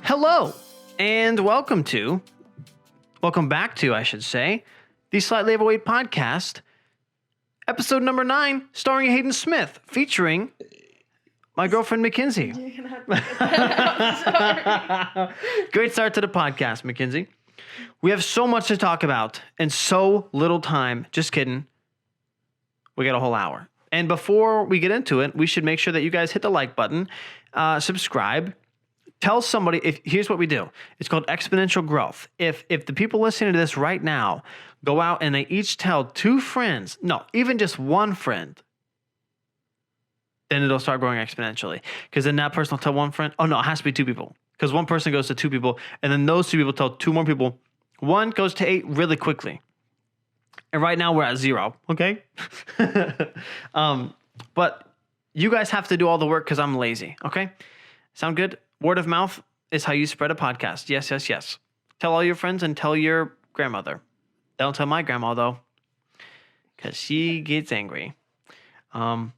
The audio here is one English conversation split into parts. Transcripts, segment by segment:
Hello, and welcome back to, I should say, the Slightly Overweight podcast, episode number 9, starring Hayden Smith, featuring my girlfriend, Mackenzie. You're gonna have to get that out. Sorry. Great start to the podcast, Mackenzie. We have so much to talk about and so little time. Just kidding. We got a whole hour. And before we get into it, we should make sure that you guys hit the like button, subscribe, tell somebody. Here's what we do. It's called exponential growth. If the people listening to this right now go out and they each tell 2 friends, no, even just one friend, then it'll start growing exponentially. Because then that person will tell one friend. Oh, no, it has to be 2 people. Because one person goes to 2 people, and then those 2 people tell 2 more people. 1 goes to 8 really quickly. And right now we're at 0, okay? But you guys have to do all the work because I'm lazy, okay? Sound good? Word of mouth is how you spread a podcast. Yes, yes, yes. Tell all your friends and tell your grandmother. Don't tell my grandma, though, because she gets angry. But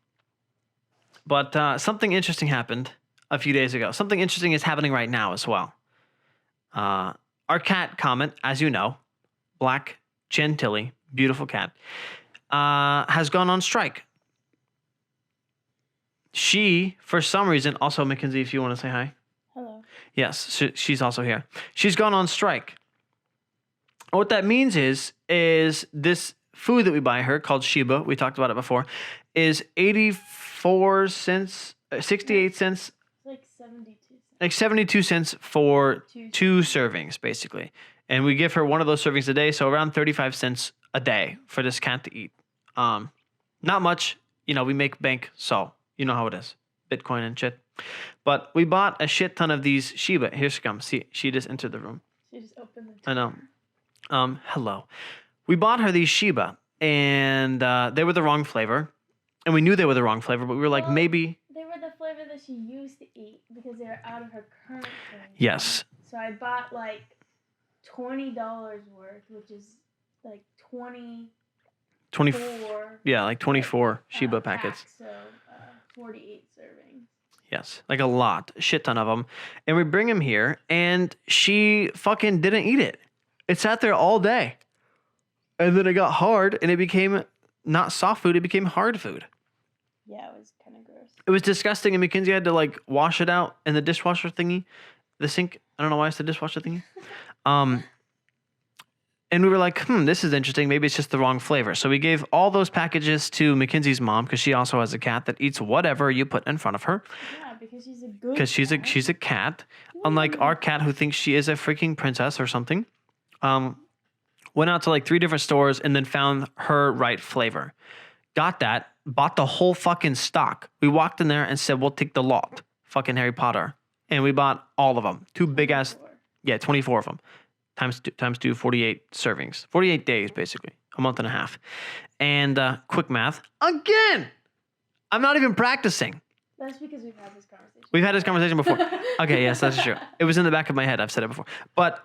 something interesting happened a few days ago. Something interesting is happening right now as well. Our cat, Comet, as you know, black Chantilly, beautiful cat, has gone on strike. She, for some reason, also, Mackenzie, if you want to say hi. Hello. Yes, she's also here. She's gone on strike. What that means is this food that we buy her, called Shiba, we talked about it before, is 84 cents, 68 cents. Like 72 cents. Like 72 cents for 2 servings, basically. And we give her one of those servings a day, so around 35 cents a day for this cat to eat. Not much. You know, we make bank, so you know how it is. Bitcoin and shit. But we bought a shit ton of these Shiba. Here she comes. See, she just entered the room. She just opened the door. I know. Hello. We bought her these Shiba, and they were the wrong flavor. And we knew they were the wrong flavor, but we were like, maybe. They were the flavor that she used to eat because they were out of her current flavor. Yes. So I bought like $20 worth, which is like 24. Yeah, like 24 Shiba packets. So 48 servings. Yes, like a lot, a shit ton of them. And we bring him here, and she fucking didn't eat it. It sat there all day. And then it got hard, and it became not soft food, it became hard food. Yeah, it was kind of gross. It was disgusting, and Mackenzie had to like wash it out in the dishwasher thingy, the sink. I don't know why it's the dishwasher thingy. And we were like, this is interesting. Maybe it's just the wrong flavor. So we gave all those packages to Mackenzie's mom because she also has a cat that eats whatever you put in front of her. Yeah, because she's a good Because she's a cat. Unlike our cat who thinks she is a freaking princess or something. Went out to like 3 different stores and then found her right flavor. Got that. Bought the whole fucking stock. We walked in there and said, we'll take the lot. Fucking Harry Potter. And we bought all of them. 2 big ass. Yeah, 24 of them. Times 2, 48 servings. 48 days, basically. A month and a half. And quick math. Again! I'm not even practicing. That's because we've had this conversation. We've had this conversation before. Okay, yes, that's true. It was in the back of my head. I've said it before. But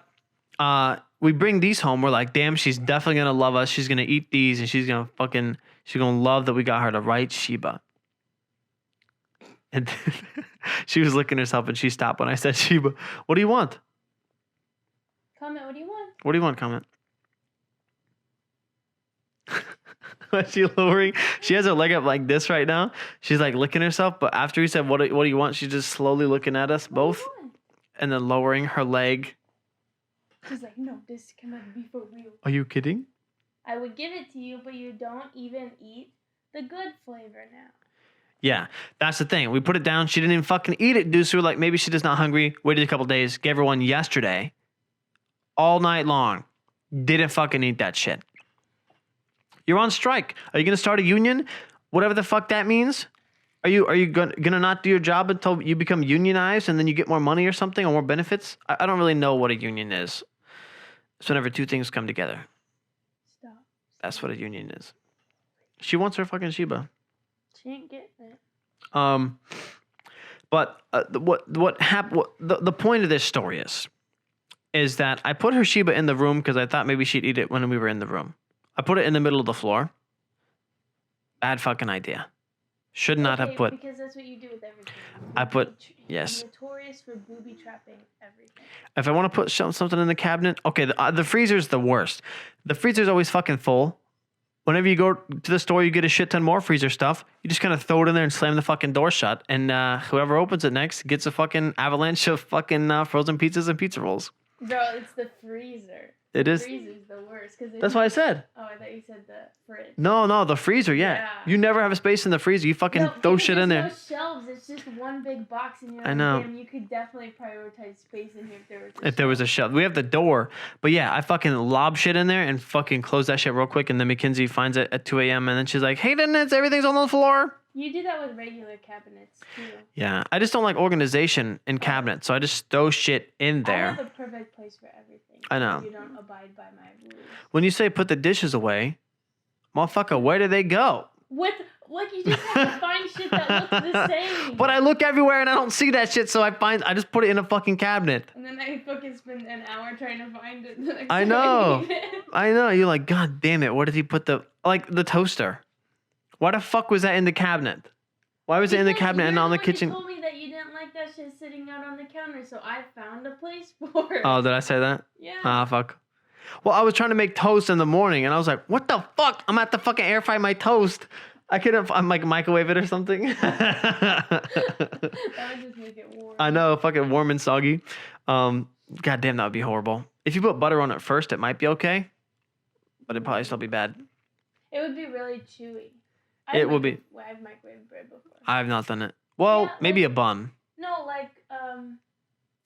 we bring these home. We're like, damn, she's definitely going to love us. She's going to eat these, and she's going to love that we got her the right Shiba. And she was licking herself, and she stopped when I said Shiba. What do you want? Comment, what do you want? What do you want, Comment? Is she lowering? She has her leg up like this right now. She's like licking herself, but after we said, what do you want? She's just slowly looking at us both and then lowering her leg. She's like, no, this cannot be for real. Are you kidding? I would give it to you, but you don't even eat the good flavor now. Yeah, that's the thing. We put it down. She didn't even fucking eat it, dude. So we're like, maybe she's just not hungry. Waited a couple days. Gave her one yesterday. All night long. Didn't fucking eat that shit. You're on strike. Are you going to start a union? Whatever the fuck that means? Are you gonna not do your job until you become unionized and then you get more money or something or more benefits? I don't really know what a union is. It's whenever 2 things come together. Stop. That's what a union is. She wants her fucking Shiba. She ain't getting it. But what happened? The point of this story is that I put her Shiba in the room because I thought maybe she'd eat it when we were in the room. I put it in the middle of the floor. Bad fucking idea. Should not have put. Because that's what you do with everything. I put yes. Notorious for booby trapping everything. If I want to put something in the cabinet, okay, the freezer's the worst. The freezer's always fucking full. Whenever you go to the store, you get a shit ton more freezer stuff. You just kind of throw it in there and slam the fucking door shut. And whoever opens it next gets a fucking avalanche of fucking frozen pizzas and pizza rolls. Bro, it's the freezer. It is. The freezer's the worst. That's what I said. Oh, I thought you said the fridge. No, the freezer, yeah. You never have a space in the freezer. You fucking throw shit in there. No shelves. It's just one big box, and you're like, I know. damn, you could definitely prioritize space in here if there was a shelf. We have the door, but yeah, I fucking lob shit in there and fucking close that shit real quick, and then Mackenzie finds it at 2 a.m. and then she's like, Hayden, everything's on the floor. You do that with regular cabinets too. Yeah, I just don't like organization in cabinets, so I just throw shit in there. I have the perfect place for everything. I know. You don't abide by my rules. When you say put the dishes away, motherfucker, where do they go? Like you just have to find shit that looks the same. But I look everywhere and I don't see that shit, so I just put it in a fucking cabinet. And then I fucking spend an hour trying to find it. I know. You're like, God damn it, where did he put the toaster? Why the fuck was that in the cabinet? Why was it in the cabinet and not on the kitchen? You told me that you didn't like that shit sitting out on the counter, so I found a place for it. Oh, did I say that? Yeah. Ah, fuck. Well, I was trying to make toast in the morning, and I was like, what the fuck? I'm at the fucking air fry my toast. I couldn't, I'm like, microwave it or something. That would just make it warm. I know, fucking warm and soggy. God damn, that would be horrible. If you put butter on it first, it might be okay, but it'd probably still be bad. It would be really chewy. It would be. I've microwaved bread before. I've not done it. Well, Yeah, maybe a bun. No, like,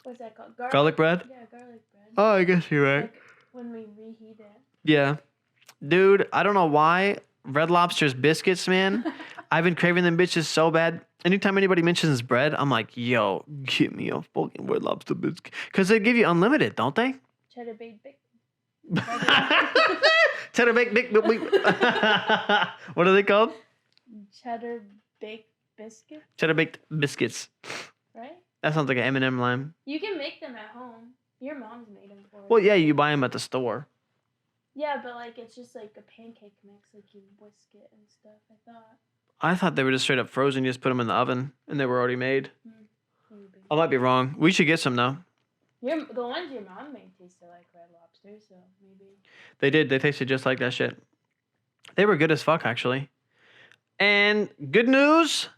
what's that called? Garlic bread? Yeah, garlic bread. Oh, I guess you're right. Like when we reheat it. Yeah. Dude, I don't know why. Red Lobster's biscuits, man. I've been craving them bitches so bad. Anytime anybody mentions bread, I'm like, yo, give me a fucking Red Lobster biscuit. Because they give you unlimited, don't they? Cheddar baked bacon. Cheddar baked what are they called? Cheddar baked biscuit. Cheddar baked biscuits. Right? That sounds like an M&M line. You can make them at home. Your mom's made them for you. Well, yeah, you buy them at the store. Yeah, but like it's just like a pancake mix, like you whisk it and stuff. I thought they were just straight up frozen. You just put them in the oven and they were already made. Maybe. I might be wrong. We should get some though. The ones your mom made tasted like Red Lobster, so maybe. They did. They tasted just like that shit. They were good as fuck, actually. And good news,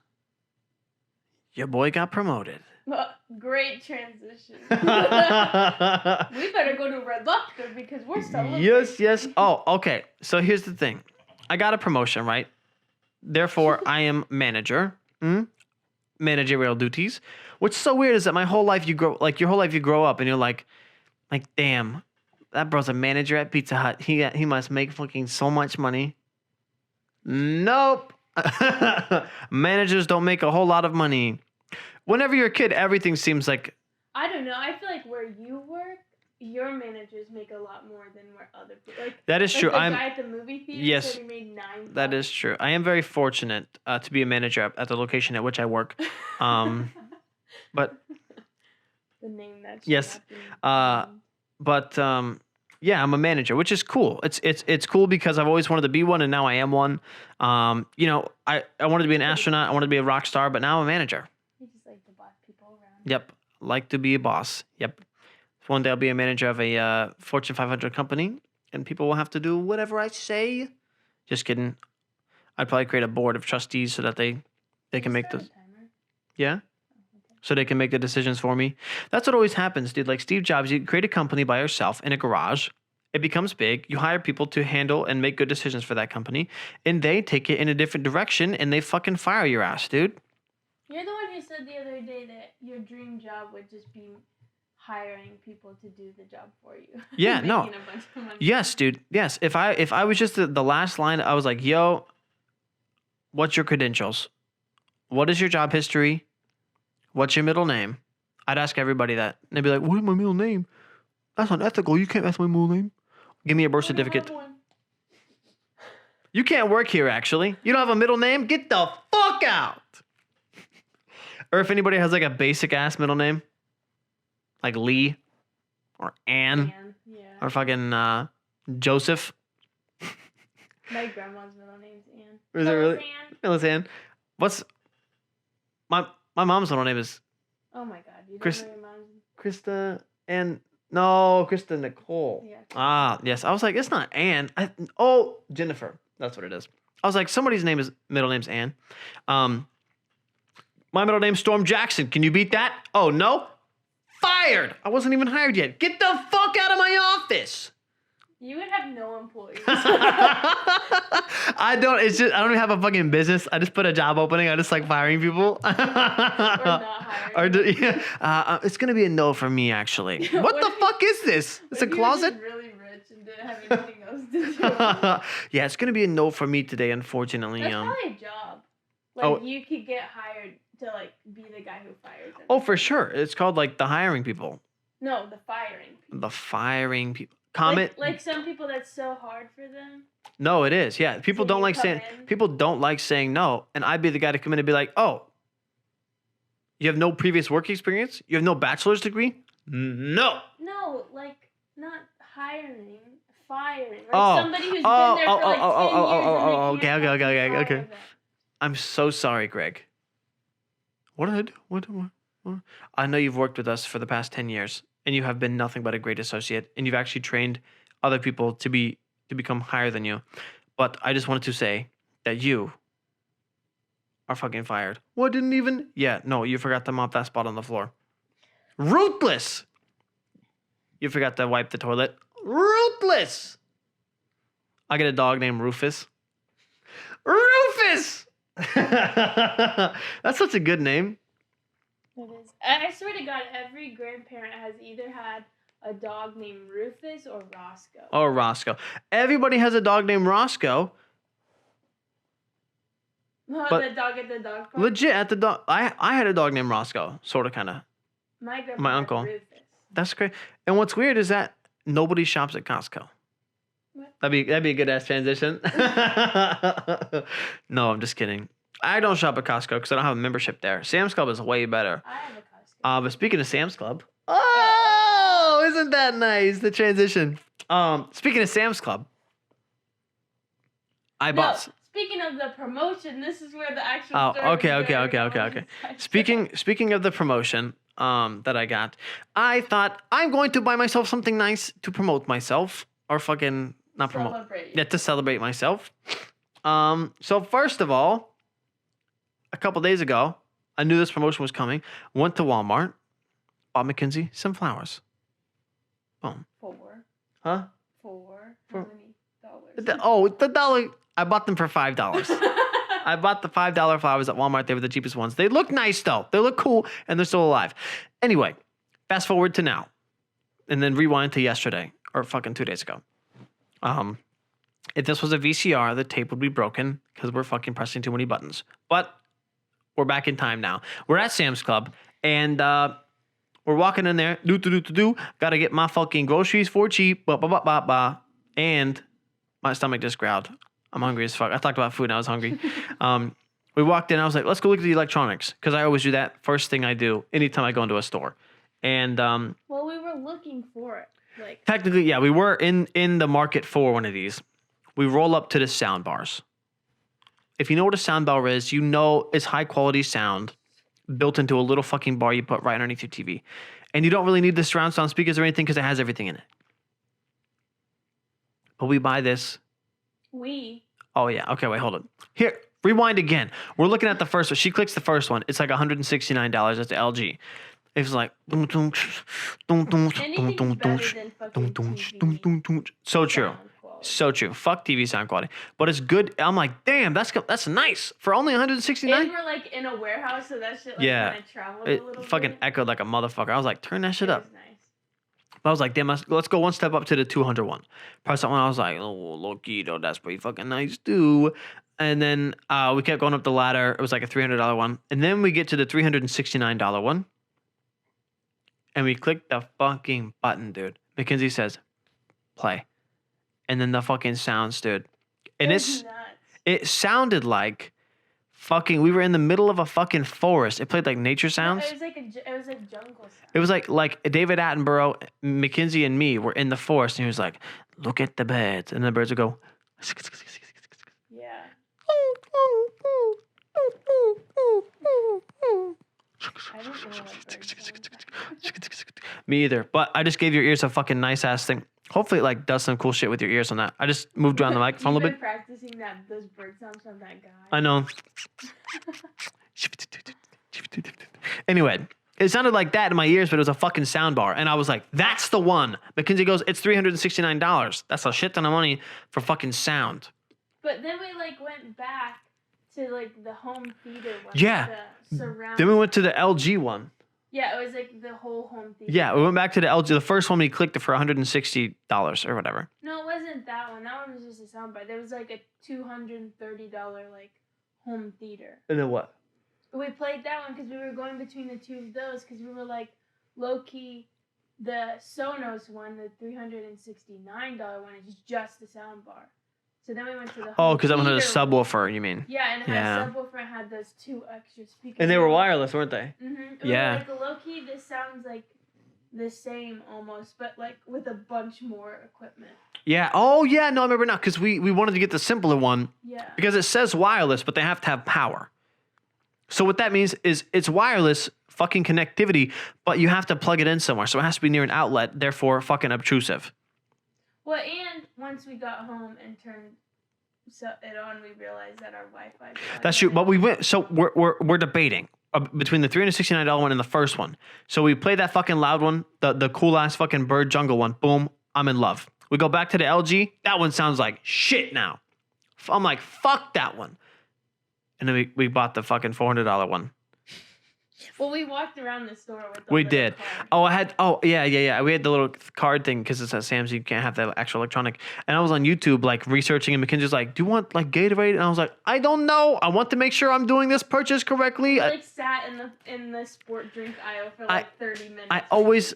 your boy got promoted. Great transition. We better go to Red Lobster because we're celebrating. Yes. Oh, okay. So here's the thing. I got a promotion, right? Therefore, I am manager. Managerial duties. What's so weird is that my whole life your whole life you grow up and you're like, damn, that bro's a manager at Pizza Hut. He must make fucking so much money. Nope. Managers don't make a whole lot of money. Whenever you're a kid, everything seems like... I don't know. I feel like where you work, your managers make a lot more than where other people... Like, that is true. The guy at the movie theater said he made $9. That is true. I am very fortunate to be a manager at the location at which I work. But... The name that... Yes. Yeah, I'm a manager, which is cool. It's cool because I've always wanted to be one, and now I am one. I wanted to be an astronaut. I wanted to be a rock star, but now I'm a manager. You just like to boss people around. Yep, like to be a boss. Yep. One day I'll be a manager of a Fortune 500 company, and people will have to do whatever I say. Just kidding. I'd probably create a board of trustees so that they can make the... Yeah? So they can make the decisions for me. That's what always happens, dude. Like Steve Jobs, you create a company by yourself in a garage. It becomes big. You hire people to handle and make good decisions for that company. And they take it in a different direction and they fucking fire your ass, dude. You're the one who said the other day that your dream job would just be hiring people to do the job for you. Yeah, no. Yes, dude. Yes. If I was just the last line, I was like, yo, what's your credentials? What is your job history? What's your middle name? I'd ask everybody that. And they'd be like, what's my middle name? That's unethical. You can't ask my middle name. Give me a birth certificate. You can't work here, actually. You don't have a middle name? Get the fuck out. Or if anybody has like a basic ass middle name, like Lee or Ann. Yeah. Or fucking Joseph. My grandma's middle name's Ann. Is it really? Phyllis Ann. What's my mom's middle name is Oh my god, you don't Chris- know your mom's. Krista and no Krista Nicole. Yeah. Ah, yes. I was like, it's not Anne. Jennifer. That's what it is. I was like, somebody's middle name's Anne. My middle name's Storm Jackson. Can you beat that? Oh no, fired. I wasn't even hired yet. Get the fuck out of my office. You would have no employees. I don't even have a fucking business. I just put a job opening. I just like firing people. Or not hiring. It's gonna be a no for me actually. What the fuck is this? It's a What if you were just closet? really rich and didn't have anything else to do. Yeah, it's gonna be a no for me today, unfortunately. That's probably a job. Like Oh. you could get hired to like be the guy who fires them. Oh, for sure. It's called like the hiring people. No, the firing. People. The firing people. Comment. Like some people that's so hard for them. No, it is. Yeah, people So don't you like come saying. in? People don't like saying no, and I'd be the guy to come in and be like, "Oh, you have no previous work experience. You have no bachelor's degree. No." No, like not hiring, firing. Like Oh. somebody who's been there for like 10 years. Okay. and they can't fire them. I'm so sorry, Greg. What did I do? What? I know you've worked with us for the past 10 years, and you have been nothing but a great associate, and you've actually trained other people to become higher than you. But I just wanted to say that you are fucking fired. What, didn't even? Yeah, no, you forgot to mop that spot on the floor. Ruthless! You forgot to wipe the toilet. Ruthless! I get a dog named Rufus. Rufus! That's such a good name. It is. I swear to God, every grandparent has either had a dog named Rufus or Roscoe. Oh, Roscoe. Everybody has a dog named Roscoe. but- The dog at the dog park. Legit at the dog. I had a dog named Roscoe, sort of, kind of. My grandpa my had uncle. Rufus. That's great. And what's weird is that nobody shops at Costco. What? That'd be a good ass transition. No, I'm just kidding. I don't shop at Costco because I don't have a membership there. Sam's Club is way better. I have a Costco. But speaking of Sam's Club, oh, isn't that nice? The transition. Speaking of Sam's Club, I No, bought. speaking of the promotion, this is where the actual Oh, story okay. was going. Speaking of the promotion, that I got, I thought I'm going to buy myself something nice to promote myself, or fucking not promote. Celebrate. Yeah, to celebrate myself. So first of all, a couple days ago, I knew this promotion was coming. Went to Walmart, bought Mackenzie some flowers. Boom. Four. Huh? Four. For- How many dollars? The dollar. I bought them for $5. I bought the $5 flowers at Walmart. They were the cheapest ones. They look nice though. They look cool, and they're still alive. Anyway, fast forward to now, and then rewind to yesterday or fucking 2 days ago. If this was a VCR, the tape would be broken because we're fucking pressing too many buttons. But we're back in time now. We're at Sam's Club, and we're walking in there. Got to get my fucking groceries for cheap. And my stomach just growled. I'm hungry as fuck. I talked about food and I was hungry. We walked in. I was like, let's go look at the electronics, because I always do that first thing I do anytime I go into a store. And Well, we were looking for it. Like, technically, yeah, we were in the market for one of these. We roll up to the sound bars. If you know what a sound bar is, you know it's high quality sound built into a little fucking bar you put right underneath your TV. And you don't really need the surround sound speakers or anything because it has everything in it. But we buy this. Oh, yeah. Okay, wait, hold on. Here, rewind again. We're looking at the first one. She clicks the first one. It's like $169. That's the LG. It's like. anything's better than fucking TV So true. sound quality. So true. Fuck TV sound quality. But it's good. I'm like, damn, that's nice. For only And $169? we're like in a warehouse, so that shit like Yeah. kind of traveled It a little fucking bit. echoed like a motherfucker. I was like, turn that shit It up. was nice. But I was like, damn, let's go one step up to the 200 one. Press that one. I was like, oh, loquito, that's pretty fucking nice too. And then we kept going up the ladder. It was like a $300 one. And then we get to the $369 one. And we click the fucking button, dude. Mackenzie says, play. And then the fucking sounds, dude. And It was nuts. it sounded like fucking, we were in the middle of a fucking forest. It played like nature sounds. It was like jungle sound. It was like David Attenborough, Mackenzie, and me were in the forest, and he was like, "Look at the birds," and the birds would go. Yeah. I don't know what bird sounds. Me either. But I just gave your ears a fucking nice ass thing. Hopefully, it like does some cool shit with your ears on that. I just moved around the microphone a little You've bit. been practicing those bird sounds from that guy. I know. Anyway, it sounded like that in my ears, but it was a fucking sound bar. And I was like, that's the one. Mackenzie goes, it's $369. That's a shit ton of money for fucking sound. But then we like went back to like the home theater one. Yeah. The surround. Then we went to the LG one. Yeah, it was like the whole home theater. Yeah, we went back to the LG. The first one we clicked it for $160 or whatever. No, it wasn't that one. That one was just a soundbar. There was like a $230 like home theater. And then what? We played that one because we were going between the two of those because we were like low key. The Sonos one, the $369 one, is just the soundbar. So then we went to the Oh, home because that one had a theater subwoofer, you mean? Yeah, and it Yeah. had a subwoofer and had those two extra speakers. And they were wireless, weren't they? Mm-hmm. Yeah. Like low key, this sounds like the same almost, but like with a bunch more equipment. Yeah. Oh, yeah. No, I remember now because we wanted to get the simpler one Yeah. because it says wireless, but they have to have power. So what that means is it's wireless fucking connectivity, but you have to plug it in somewhere. So it has to be near an outlet, therefore fucking obtrusive. Well, and once we got home and turned it on, we realized that our Wi-Fi. That's true. But we went. So we're debating between the $369 one and the first one. So we played that fucking loud one, the cool ass fucking bird jungle one. Boom, I'm in love. We go back to the LG. That one sounds like shit now. I'm like, fuck that one. And then we bought the fucking $400 one. Well, we walked around the store with the We little did. card. Yeah. We had the little card thing because it's at Sam's. You can't have the actual electronic. And I was on YouTube like researching, and Mackenzie's like, "Do you want like Gatorade?" And I was like, "I don't know. I want to make sure I'm doing this purchase correctly." We like sat in the sport drink aisle for like 30 minutes. I always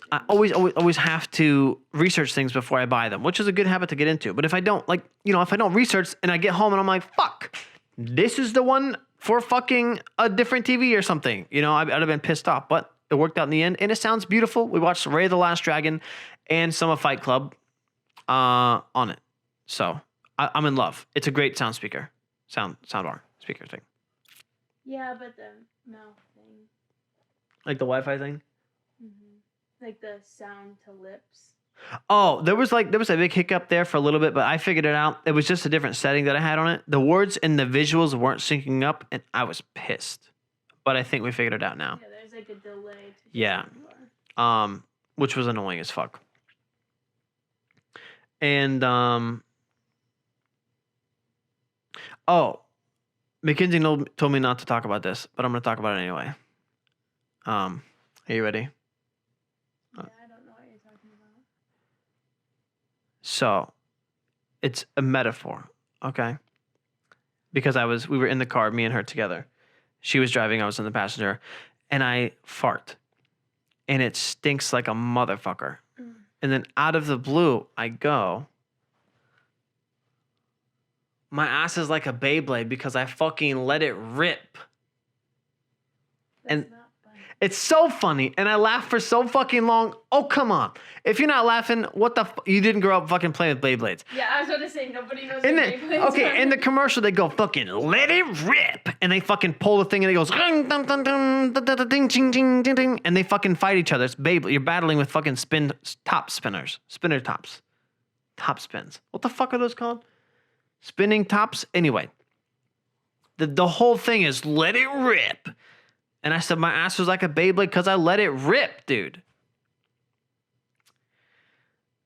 have to research things before I buy them, which is a good habit to get into. But if I don't, like, if I don't research and I get home and I'm like, "Fuck, this is the one for fucking a different TV or something," I'd have been pissed off. But it worked out in the end, and it sounds beautiful. We watched Ray of the Last Dragon and some of Fight Club on it. So I'm in love. It's a great soundbar speaker thing. Yeah, but the mouth thing. Like the Wi-Fi thing? Mm-hmm. Like the sound to lips. Oh, there was a big hiccup there for a little bit, but I figured it out. It was just a different setting that I had on it. The words and the visuals weren't syncing up, and I was pissed. But I think we figured it out now. Yeah, there's like a delay. Yeah. Which was annoying as fuck. And Mackenzie told me not to talk about this, but I'm gonna talk about it anyway. Are you ready? Yeah, I don't know what you're talking about. So, it's a metaphor, okay? Because we were in the car, me and her together. She was driving, I was in the passenger, and I fart. And it stinks like a motherfucker. Mm. And then out of the blue, I go, my ass is like a Beyblade because I fucking let it rip. That's And- not funny. It's so funny, and I laughed for so fucking long. Oh, come on. If you're not laughing, what the you didn't grow up fucking playing with Beyblades. Yeah, I was going to say nobody knows In what the, Beyblades okay, are. in the commercial, they go fucking let it rip, and they fucking pull the thing, and it goes ding, ding, ding, ding, ding, ding, ding, ding, ding, ding, and they fucking fight each other. It's Beyblade. You're battling with fucking spinner tops, top spins. What the fuck are those called? Spinning tops. Anyway, the whole thing is let it rip, and I said my ass was like a Beyblade because I let it rip, dude.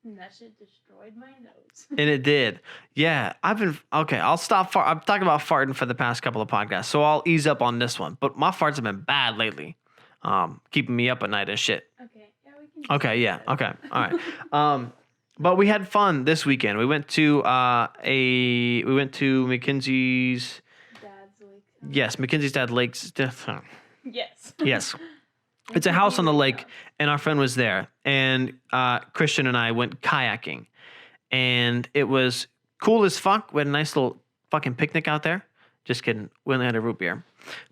And that shit destroyed my nose. And it did. Yeah, I'll stop I'm talking about farting for the past couple of podcasts, so I'll ease up on this one. But my farts have been bad lately. Keeping me up at night as shit. Okay, yeah, we can. Okay, yeah, okay. All right. But we had fun this weekend. We went to Mackenzie's Dad's lake. Yes, Mackenzie's dad lakes. Yes. Yes. It's a house on the lake, and our friend was there. And Christian and I went kayaking. And it was cool as fuck. We had a nice little fucking picnic out there. Just kidding. We only had a root beer.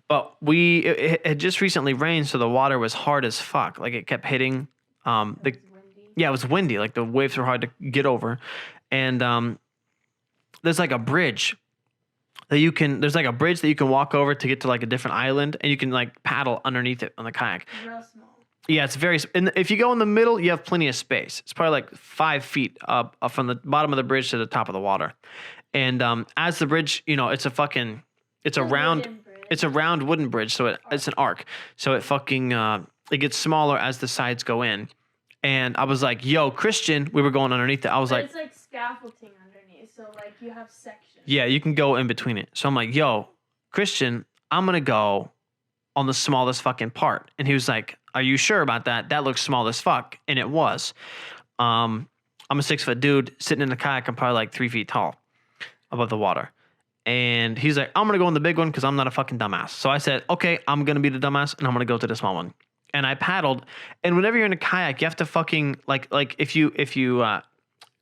But it had just recently rained, so the water was hard as fuck. Like, it kept hitting. It was windy. Yeah, it was windy. Like, the waves were hard to get over. And there's like a bridge that you can. There's like a bridge that you can walk over to get to like a different island, and you can like paddle underneath it on the kayak. Real small. Yeah, it's very. And if you go in the middle, you have plenty of space. It's probably like 5 feet up from the bottom of the bridge to the top of the water. And as the bridge, it's a round wooden bridge, so it's an arc. So it fucking it gets smaller as the sides go in. And I was like, "Yo, Christian," we were going underneath it. I was but like, "It's like scaffolding underneath, so like you have sections." Yeah, you can go in between it. So I'm like, "Yo, Christian, I'm gonna go on the smallest fucking part." And he was like, "Are you sure about that? That looks small as fuck." And it was. I'm a 6-foot dude sitting in the kayak. I'm probably like 3 feet tall above the water. And he's like, "I'm going to go in the big one because I'm not a fucking dumbass." So I said, "Okay, I'm going to be the dumbass and I'm going to go to the small one." And I paddled. And whenever you're in a kayak, you have to fucking like if you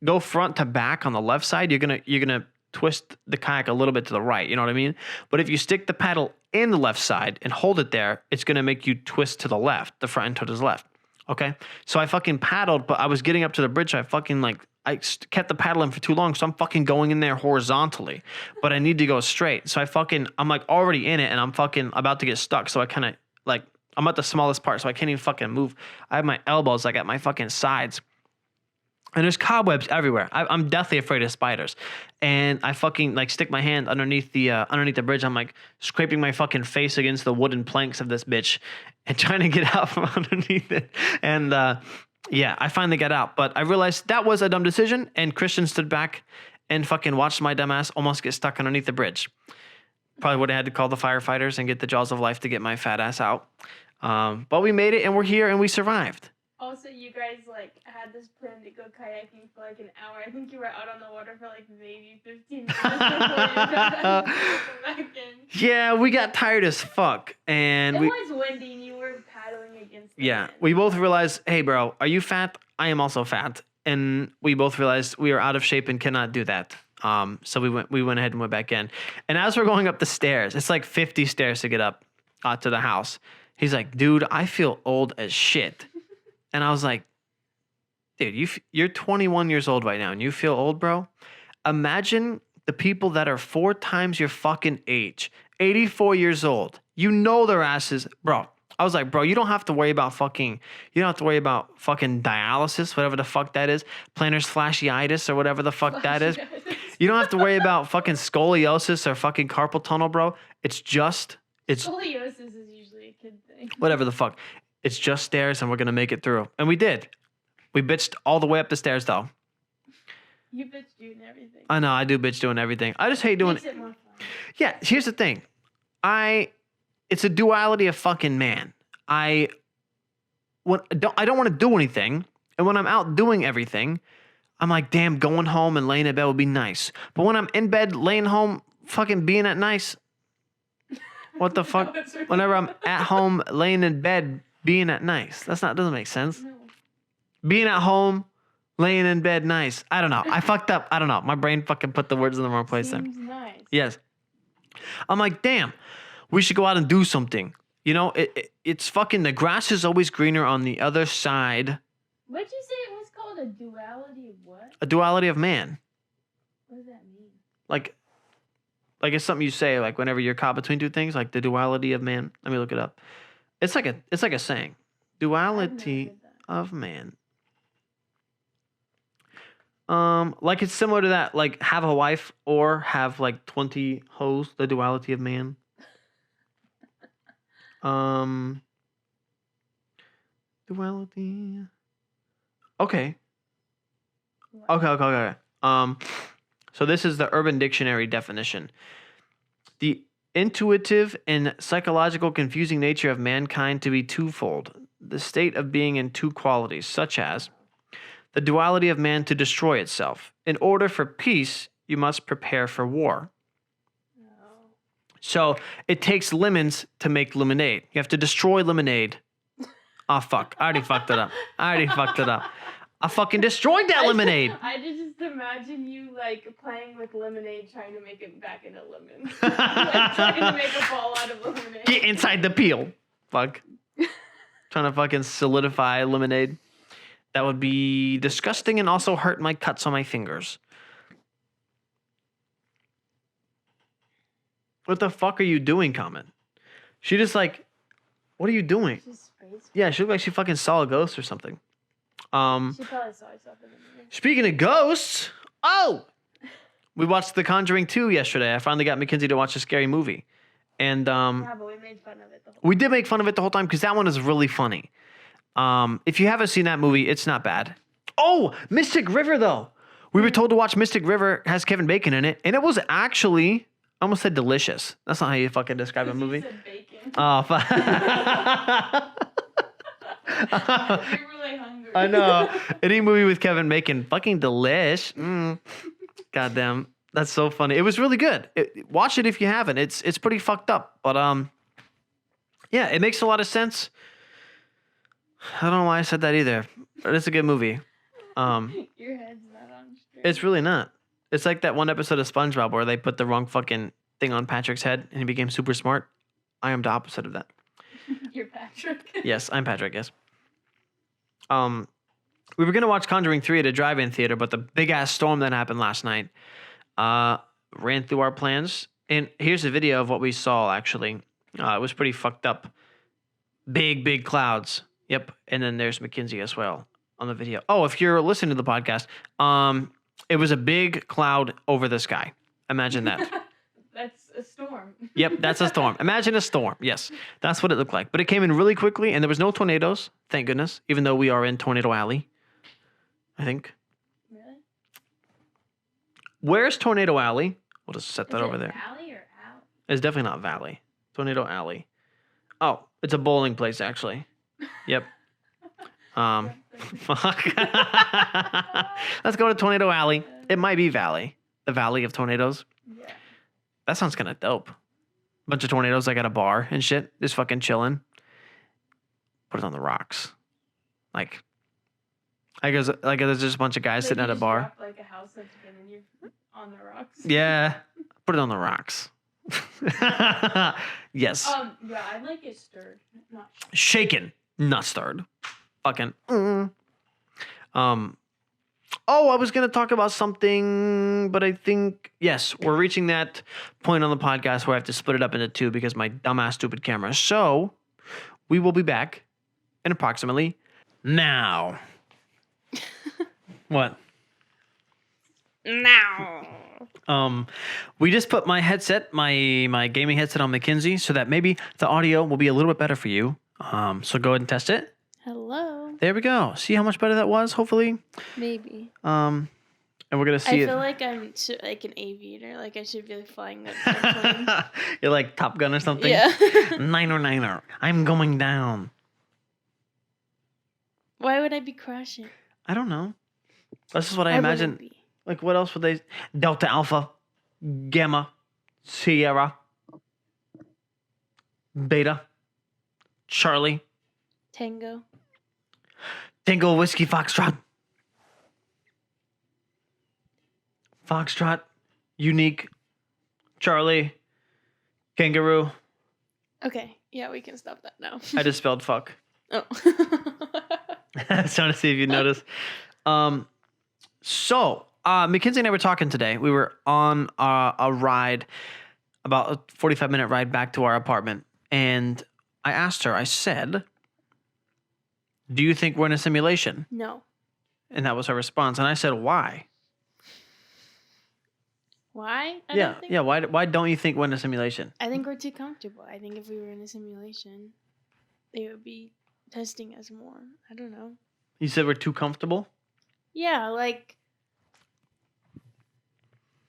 go front to back on the left side, you're going to twist the kayak a little bit to the right, you know what I mean? But if you stick the paddle in the left side and hold it there, it's going to make you twist to the left, the front end to the left. Okay? So I fucking paddled, but I was getting up to the bridge. I fucking kept the paddle in for too long, so I'm fucking going in there horizontally, but I need to go straight. So I'm like already in it, and I'm fucking about to get stuck. So I kind of I'm at the smallest part, so I can't even fucking move. I have my elbows like at my fucking sides. And there's cobwebs everywhere. I'm deathly afraid of spiders. And I fucking stick my hand underneath the bridge. I'm like scraping my fucking face against the wooden planks of this bitch and trying to get out from underneath it. And yeah, I finally got out. But I realized that was a dumb decision. And Christian stood back and fucking watched my dumb ass almost get stuck underneath the bridge. Probably would have had to call the firefighters and get the jaws of life to get my fat ass out. But we made it and we're here and we survived. Also, you guys had this plan to go kayaking for an hour. I think you were out on the water for maybe 15 minutes before you got back in. Yeah, we got tired as fuck, and it was windy and you were paddling against the wind. We both realized, hey bro, are you fat? I am also fat, and we both realized we are out of shape and cannot do that. So we went ahead and went back in, and as we're going up the stairs, it's like 50 stairs to get up to the house. He's like, "Dude, I feel old as shit." And I was like, "Dude, you're 21 years old right now and you feel old, bro? Imagine the people that are 4 times your fucking age, 84 years old. You know their asses, bro." I was like, "Bro, you don't have to worry about fucking dialysis, whatever the fuck that is, plantar fasciitis or whatever the fuck that is. You don't have to worry about fucking scoliosis or fucking carpal tunnel, bro. Scoliosis is usually a kid thing. Whatever the fuck. It's just stairs and we're going to make it through." And we did. We bitched all the way up the stairs, though. You bitch doing everything. I know, I do bitch doing everything. I just hate doing it. Makes it more fun. Yeah, here's the thing. It's a duality of fucking man. I don't want to do anything. And when I'm out doing everything, I'm like, damn, going home and laying in bed would be nice. But when I'm in bed, laying home, fucking being at nice, what the fuck? Whenever I'm at home, laying in bed, being at nice. Doesn't make sense. No. Being at home, laying in bed, nice. I don't know. I fucked up. I don't know. My brain fucking put the words in the wrong place there. Seems nice. Yes. I'm like, damn, we should go out and do something. It's fucking, the grass is always greener on the other side. What'd you say it was called? A duality of what? A duality of man. What does that mean? Like it's something you say, like whenever you're caught between two things, like the duality of man. Let me look it up. It's like a saying. Duality of man. Like it's similar to that, like have a wife or have 20 hoes, the duality of man. Duality. Okay. Okay. So this is the Urban Dictionary definition. The intuitive and psychological confusing nature of mankind to be twofold. The state of being in two qualities, such as the duality of man to destroy itself. In order for peace, you must prepare for war. No. So it takes lemons to make lemonade. You have to destroy lemonade. Oh, fuck. I already fucked it up. I fucking destroyed that lemonade. I just imagine you playing with lemonade, trying to make it back into lemon. Trying to make a ball out of lemonade. Get inside the peel. Fuck. Trying to fucking solidify lemonade. That would be disgusting and also hurt my cuts on my fingers. What the fuck are you doing, comment? She just like, what are you doing? She's face. Yeah, she looked like she fucking saw a ghost or something. She probably saw herself in the mirror. Speaking of ghosts, we watched The Conjuring 2 yesterday. I finally got Mackenzie to watch a scary movie. And Yeah, but we made fun of it the whole we did make fun of it the whole time because that one is really funny. If you haven't seen that movie, it's not bad. Oh, Mystic River, though. We were told to watch Mystic River, has Kevin Bacon in it, and it was actually, I almost said delicious. That's not how you fucking describe a movie. You said bacon. Oh, fuck. You're really hungry. I know. Any movie with Kevin Bacon, fucking delish. Goddamn. That's so funny. It was really good. Watch it if you haven't. It's pretty fucked up. But yeah, it makes a lot of sense. I don't know why I said that either. But it's a good movie. Your head's not on straight. It's really not. It's like that one episode of SpongeBob where they put the wrong fucking thing on Patrick's head and he became super smart. I am the opposite of that. You're Patrick. Yes, I'm Patrick, yes. We were going to watch Conjuring 3 at a drive-in theater, but the big-ass storm that happened last night ran through our plans. And here's a video of what we saw, actually. It was pretty fucked up. Big clouds. Yep. And then there's Mackenzie as well on the video. Oh, if you're listening to the podcast, it was a big cloud over the sky. Imagine that. That's a storm. Yep, that's a storm. Imagine a storm. Yes, that's what it looked like. But it came in really quickly, and there was no tornadoes, thank goodness, even though we are in Tornado Alley, I think. Really? Where's Tornado Alley? We'll just set that Is over it there. Valley or Alley? It's definitely not Valley. Tornado Alley. Oh, it's a bowling place, actually. Yep. Fuck. Let's go to Tornado Alley. It might be Valley. The Valley of Tornadoes. Yeah. That sounds kind of dope. Bunch of tornadoes like at a bar and shit. Just fucking chilling. Put it on the rocks. Like there's just a bunch of guys sitting at a bar. Drop, like a house that's been in your, on the rocks. Yeah. Put it on the rocks. Yes. Yeah, I like it stirred, not Shaken, not stirred. Fucking. Oh, I was going to talk about something, but I think, yes, we're reaching that point on the podcast where I have to split it up into two because my dumbass stupid camera. So we will be back in approximately now. What? now. We just put my headset, my gaming headset on Mackenzie so that maybe the audio will be a little bit better for you. So go ahead and test it. Hello. There we go. See how much better that was, hopefully? Maybe. And we're going to see I feel like I'm like an aviator. Like I should be flying that airplane. You're like Top Gun or something? Yeah. Niner. I'm going down. Why would I be crashing? I don't know. This is what I Why imagine. wouldn't be? Like, what else would they... Delta Alpha. Gamma. Sierra. Beta. Charlie. Tango. Tango Whiskey Foxtrot. Foxtrot. Unique. Charlie. Kangaroo. Okay. Yeah, we can stop that now. I just spelled fuck. Oh. I was trying to see if you noticed. So, Mackenzie and I were talking today. We were on a ride, about a 45-minute ride back to our apartment. And I asked her, I said, do you think we're in a simulation? No. And that was her response. And I said, why? Why? Yeah. Why don't you think we're in a simulation? I think we're too comfortable. I think if we were in a simulation, they would be testing us more. I don't know. You said we're too comfortable? Yeah, like,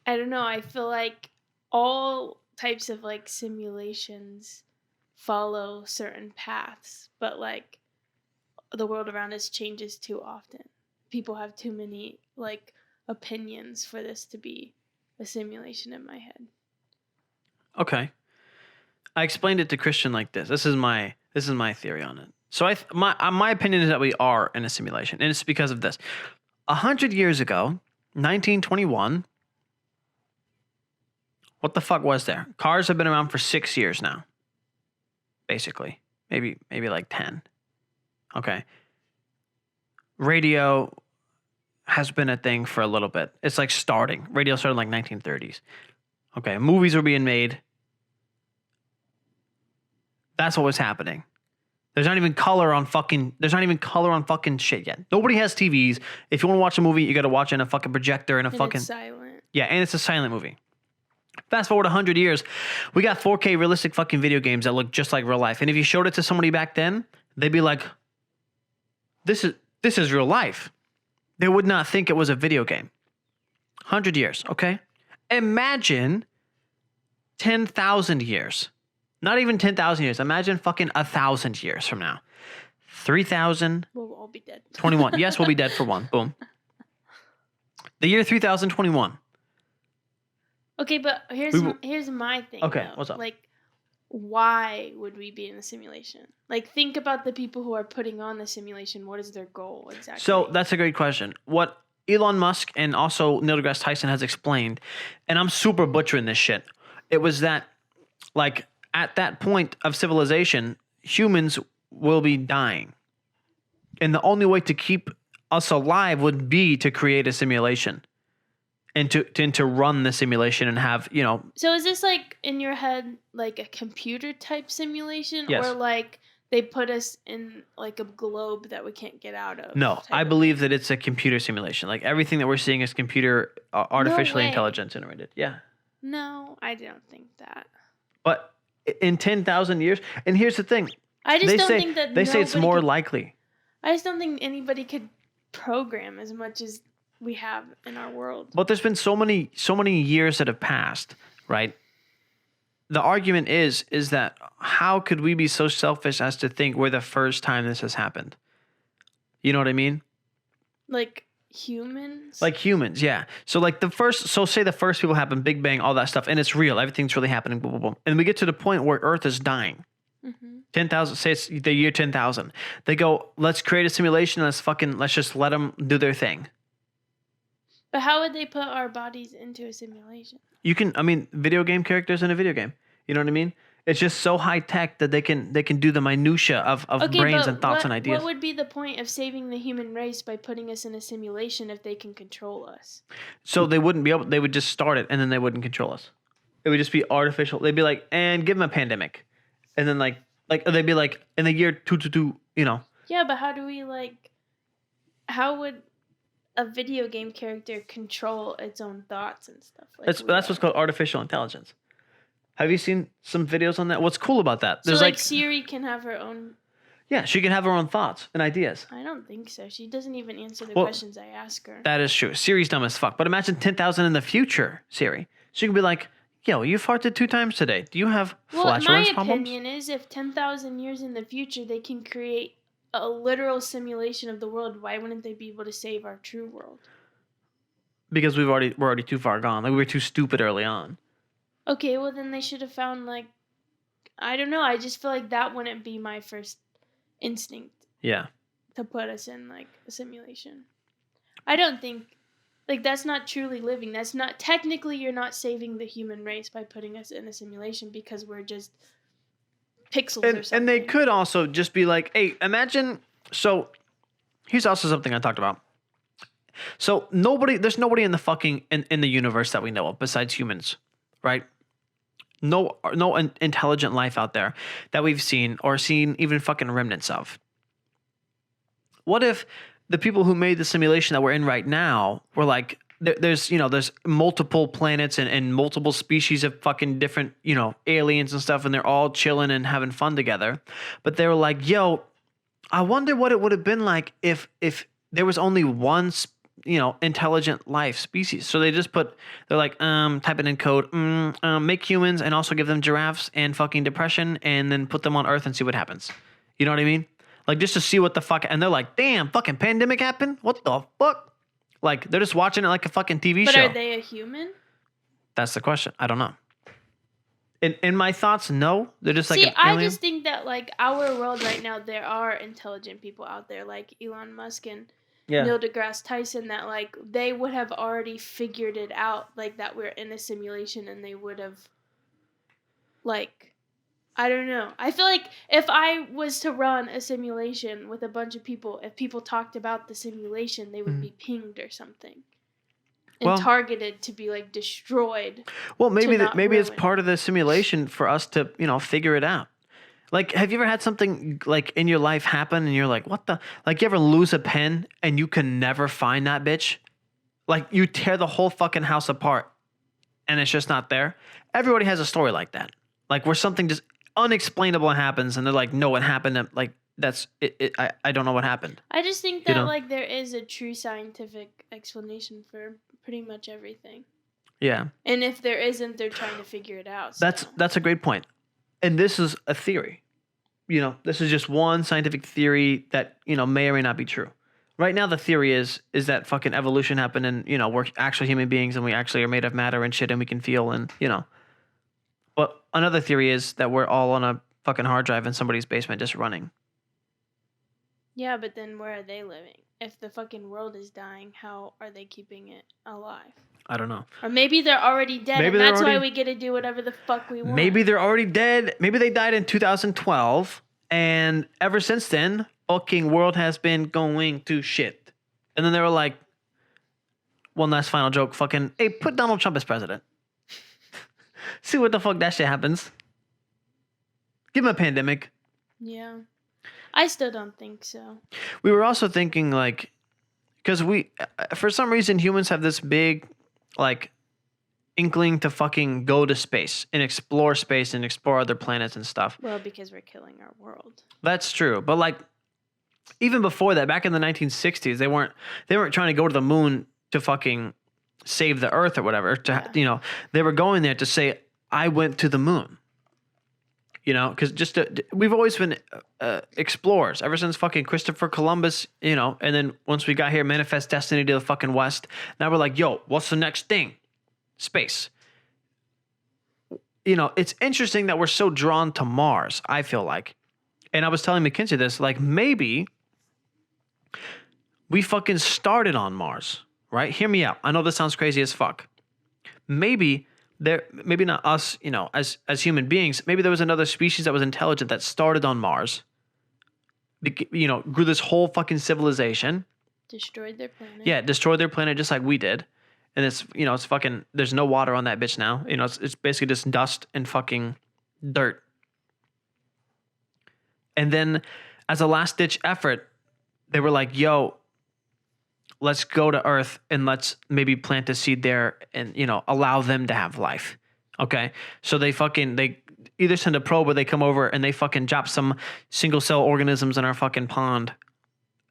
I don't know. I feel like all types of like simulations follow certain paths, but like the world around us changes too often. People have too many like opinions for this to be a simulation in my head. Okay. I explained it to Christian like this. This is my theory on it. So my opinion is that we are in a simulation, and it's because of this. 100 years ago, 1921, what the fuck was there? Cars have been around for 6 years now, basically. Maybe like 10. Okay. Radio has been a thing for a little bit. It's like starting. Radio started in like 1930s. Okay. Movies were being made That's what was happening. There's not even color on fucking shit yet. Nobody has TVs. If you want to watch a movie, you got to watch it in a fucking projector and a And fucking it's silent. yeah, and it's a silent movie. Fast forward 100 years, we got 4K realistic fucking video games that look just like real life. And if you showed it to somebody back then, they'd be like, "This is real life." They would not think it was a video game. 100 years, okay? Imagine 10,000 years. Not even 10,000 years. Imagine fucking 1,000 years from now. 3,000. We'll all be dead. 21. Yes, we'll be dead for one. Boom. The year 3021. Okay, but here's my thing. Okay, though. what's up? Like, why would we be in a simulation? Like, think about the people who are putting on the simulation. What is their goal exactly? So that's a great question. What Elon Musk and also Neil deGrasse Tyson has explained, and I'm super butchering this shit, it was that, like, at that point of civilization, humans will be dying. And the only way to keep us alive would be to create a simulation. And to run the simulation and have, you know. So is this like in your head like a computer type simulation? Yes. Or like they put us in like a globe that we can't get out of? No, I believe that it's a computer simulation. Like everything that we're seeing is computer artificially intelligence generated. Yeah. No, I don't think that. But in 10,000 years, and here's the thing. I just don't think that they say it's more likely. I just don't think anybody could program as much as we have in our world. But there's been so many years that have passed, right? The argument is that how could we be so selfish as to think we're the first time this has happened? You know what I mean? Like humans? Like humans, yeah. So like say the first people happen, Big Bang, all that stuff, and it's real. Everything's really happening, boom, boom, boom. And we get to the point where Earth is dying. 10,000, say it's the year 10,000. They go, let's create a simulation. Let's just let them do their thing. But how would they put our bodies into a simulation? Video game characters in a video game. You know what I mean? It's just so high tech that they can do the minutia of brains and thoughts and ideas. What would be the point of saving the human race by putting us in a simulation if they can control us? So they wouldn't be able. They would just start it and then they wouldn't control us. It would just be artificial. They'd be like, and give them a pandemic, and then like they'd be like in the year 222. You know. Yeah, but how would a video game character control its own thoughts and stuff? That's what's called artificial intelligence. Have you seen some videos on that? What's cool about that? There's so Siri can have her own. Yeah, she can have her own thoughts and ideas. I don't think so. She doesn't even answer the questions I ask her. That is true. Siri's dumb as fuck. But imagine 10,000 in the future, Siri. She could be like, yo, you farted 2 times today. Do you have flatulence problems? My opinion is if 10,000 years in the future they can create a literal simulation of the world, why wouldn't they be able to save our true world? Because we're already too far gone. Like we were too stupid early on. Okay, well then they should have found I don't know. I just feel like that wouldn't be my first instinct. Yeah. To put us in a simulation. I don't think that's not truly living. That's not technically you're not saving the human race by putting us in a simulation because we're just pixels or something. And they could also just be like, hey, imagine. So here's also something I talked about. So there's nobody in the fucking in the universe that we know of besides humans, right? No intelligent life out there that we've seen or seen even fucking remnants of. What if the people who made the simulation that we're in right now were like, there's multiple planets and multiple species of fucking different, aliens and stuff, and they're all chilling and having fun together. But they were like, yo, I wonder what it would have been like if there was only one intelligent life species. So they're like, type it in code, make humans and also give them giraffes and fucking depression and then put them on Earth and see what happens. You know what I mean? Like just to see what the fuck, and they're like, damn, fucking pandemic happened? What the fuck? Like they're just watching it like a fucking TV show. But are they a human? That's the question. I don't know. In my thoughts, no. They're just like an alien. I just think that our world right now, there are intelligent people out there like Elon Musk and Neil deGrasse Tyson that they would have already figured it out that we're in a simulation and they would have I don't know. I feel like if I was to run a simulation with a bunch of people, if people talked about the simulation, they would be pinged or something. And targeted to be destroyed. Well, maybe it's part of the simulation for us to, figure it out. Like, have you ever had something like in your life happen and you're like, what the? Like, you ever lose a pen and you can never find that bitch? Like, you tear the whole fucking house apart and it's just not there. Everybody has a story like that. Like, where something just unexplainable happens and they're like, no, it happened. And, like, that's it. I don't know what happened. I just think You that know? like there is a true scientific explanation for pretty much everything. Yeah. And if there isn't, they're trying to figure it out. That's a great point. And this is a theory. You know, this is just one scientific theory that, you know, may or may not be true. Right now, the theory is that fucking evolution happened and, you know, we're actually human beings and we actually are made of matter and shit and we can feel and, you know. But another theory is that we're all on a fucking hard drive in somebody's basement just running. Yeah, but then where are they living? If the fucking world is dying, how are they keeping it alive? I don't know. Or maybe they're already dead, Maybe and they're that's why already- we get to do whatever the fuck we want. Maybe they're already dead. Maybe they died in 2012. And ever since then, fucking world has been going to shit. And then they were like, one last final joke, fucking, hey, put Donald Trump as president. See what the fuck that shit happens. Give him a pandemic. Yeah. I still don't think so. We were also thinking, like, because we, for some reason, humans have this big, like, inkling to fucking go to space and explore other planets and stuff. Well, because we're killing our world. That's true. But, like, even before that, back in the 1960s, they weren't trying to go to the moon to fucking save the Earth or whatever. You know, they were going there to say, I went to the moon. You know, because we've always been explorers ever since fucking Christopher Columbus, you know, and then once we got here, manifest destiny to the fucking West. Now we're like, yo, what's the next thing? Space. You know, it's interesting that we're so drawn to Mars, I feel like. And I was telling McKinsey this, like, maybe we fucking started on Mars, right? Hear me out. I know this sounds crazy as fuck. Maybe not us, you know, as human beings. Maybe there was another species that was intelligent that started on Mars. You know, grew this whole fucking civilization. Destroyed their planet. Yeah, destroyed their planet just like we did. And it's, you know, it's fucking, there's no water on that bitch now. You know, it's basically just dust and fucking dirt. And then as a last ditch effort, they were like, yo, let's go to Earth and let's maybe plant a seed there and, you know, allow them to have life. Okay. So they either send a probe or they come over and they fucking drop some single cell organisms in our fucking pond.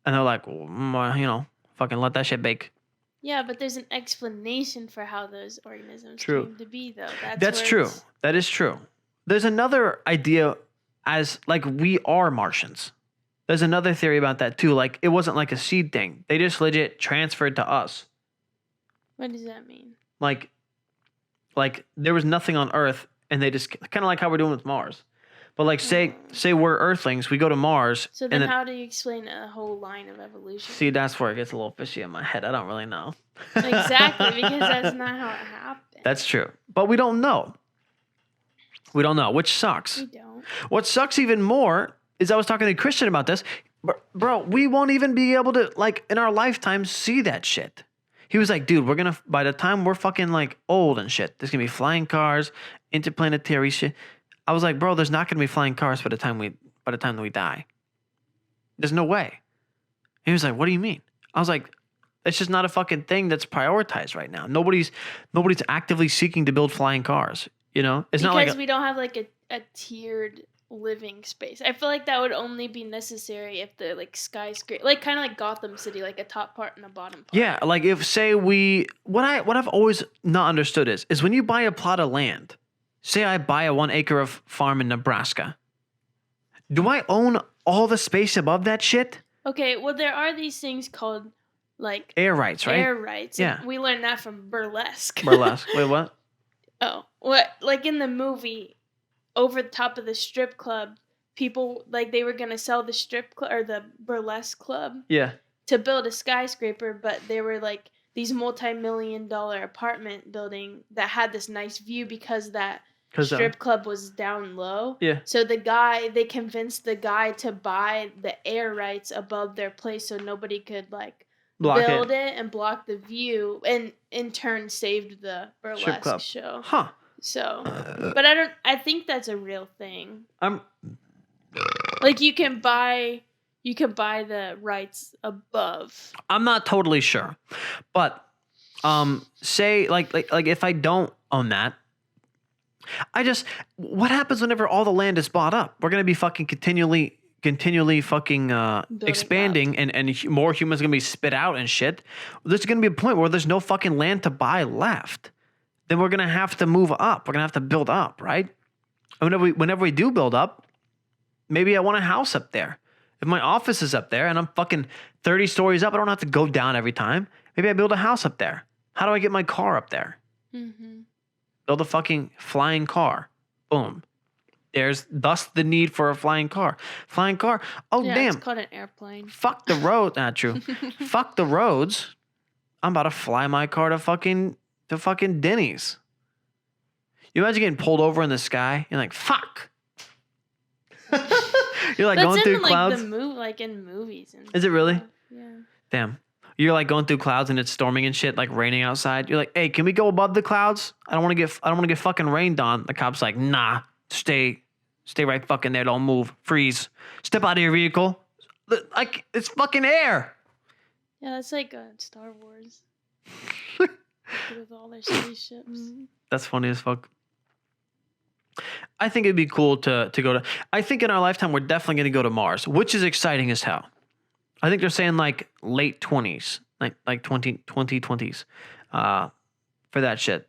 And they're like, well, you know, fucking let that shit bake. Yeah, but there's an explanation for how those organisms True. came to be, though. That's true. That is true. There's another idea as like we are Martians. There's another theory about that too. Like it wasn't like a seed thing. They just legit transferred to us. What does that mean? Like there was nothing on Earth and they just kind of like how we're doing with Mars. But like say we're Earthlings, we go to Mars. So then how do you explain a whole line of evolution? See, that's where it gets a little fishy in my head. I don't really know. Exactly, because that's not how it happened. That's true. But we don't know. We don't know, which sucks. We don't. What sucks even more is I was talking to Christian about this. Bro, we won't even be able to, like, in our lifetime, see that shit. He was like, dude, by the time we're fucking, like, old and shit, there's going to be flying cars, interplanetary shit. I was like, bro, there's not going to be flying cars by the time that we die. There's no way. He was like, what do you mean? I was like, it's just not a fucking thing that's prioritized right now. Nobody's actively seeking to build flying cars. You know, it's not like we don't have like a tiered living space. I feel like that would only be necessary if the like skyscraper, like kind of like Gotham City, like a top part and a bottom part. Yeah, like if say what I've always not understood is when you buy a plot of land, say I buy a 1 acre of farm in Nebraska, do I own all the space above that shit? Okay, well there are these things called like air rights, right? Air rights. Yeah, we learned that from Burlesque. Burlesque. Wait, what? Oh, what? Like in the movie, over the top of the strip club, people like they were gonna sell the strip club or the burlesque club. Yeah. To build a skyscraper, but they were like these multi-million-dollar apartment building that had this nice view because that strip club was down low. Yeah. So they convinced the guy to buy the air rights above their place so nobody could like build it and block the view, and in turn saved the burlesque show. Huh. So, but I think that's a real thing. Like you can buy the rights above. I'm not totally sure, but say like if I don't own that, what happens whenever all the land is bought up? We're gonna be fucking continually fucking expanding, and more humans are gonna be spit out and shit. There's gonna be a point where there's no fucking land to buy left. Then we're gonna have to move up. We're gonna have to build up, right? And whenever we do build up, maybe I want a house up there. If my office is up there and I'm fucking 30 stories up, I don't have to go down every time. Maybe I build a house up there. How do I get my car up there? Mm-hmm. Build a fucking flying car. Boom. There's thus the need for a flying car. Flying car. Oh, yeah, damn. It's called an airplane. Fuck the road. Not true. Fuck the roads. I'm about to fly my car to fucking Denny's. You imagine getting pulled over in the sky? You're like, fuck. You're like going through clouds. Like in movies. And Is it really? stuff. Yeah. Damn. You're like going through clouds and it's storming and shit, like raining outside. You're like, hey, can we go above the clouds? I don't want to get fucking rained on. The cop's like, nah, stay right fucking there. Don't move. Freeze. Step out of your vehicle. Like, it's fucking air. Yeah, that's like Star Wars. With all their spaceships. That's funny as fuck. I think it'd be cool to go to. I think in our lifetime we're definitely going to go to Mars, which is exciting as hell. I think they're saying like late 20s, like 2020s, for that shit.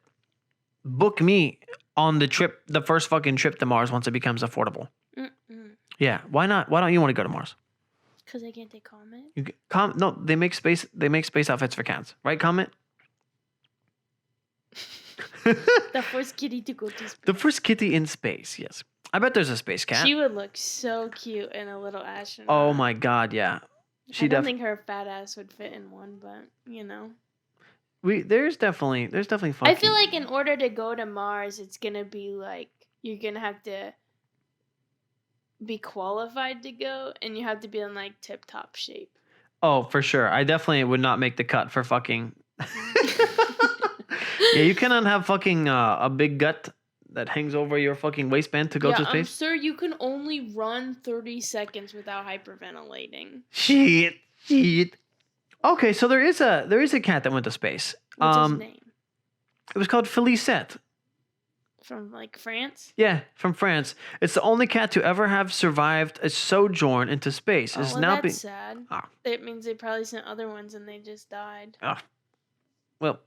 Book me on the trip, the first fucking trip to Mars once it becomes affordable. Mm-mm. Yeah, why not? Why don't you want to go to Mars? Because I can't take comment. No, they make space outfits for cats, right? Comment. The first kitty to go to space. The first kitty in space, yes. I bet there's a space cat. She would look so cute in a little astronaut. Oh my god, yeah. I don't think her fat ass would fit in one, but you know. There's definitely fucking. I feel like in order to go to Mars, it's gonna be like you're gonna have to be qualified to go, and you have to be in like tip top shape. Oh, for sure. I definitely would not make the cut for fucking. Yeah, you cannot have fucking a big gut that hangs over your fucking waistband to go to space. Sir, you can only run 30 seconds without hyperventilating. Shit. Okay, so there is a cat that went to space. What's his name? It was called Felicette. From like France? Yeah, from France. It's the only cat to ever have survived a sojourn into space. It's now that's sad. It means they probably sent other ones and they just died. Well,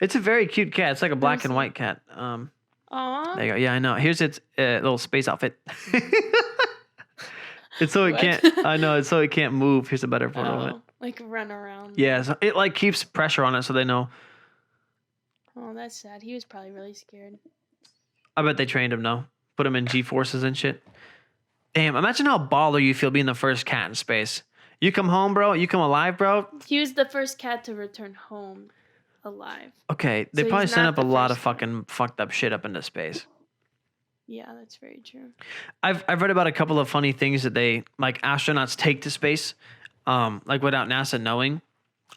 it's a very cute cat. It's like a black and white cat. Aww. There you go. Yeah, I know. Here's its little space outfit. It's so it can't. I know. It's so it can't move. Here's a better photo of it. Like run around. Yeah, so it like keeps pressure on it, so they know. Oh, that's sad. He was probably really scared. I bet they trained him. No, put him in G-forces and shit. Damn! Imagine how baller you feel being the first cat in space. You come home, bro. You come alive, bro. He was the first cat to return home alive. Okay, they probably sent up a lot of fucking fucked up shit up into space. Yeah, that's very true. I've read about a couple of funny things that they like astronauts take to space, like without NASA knowing.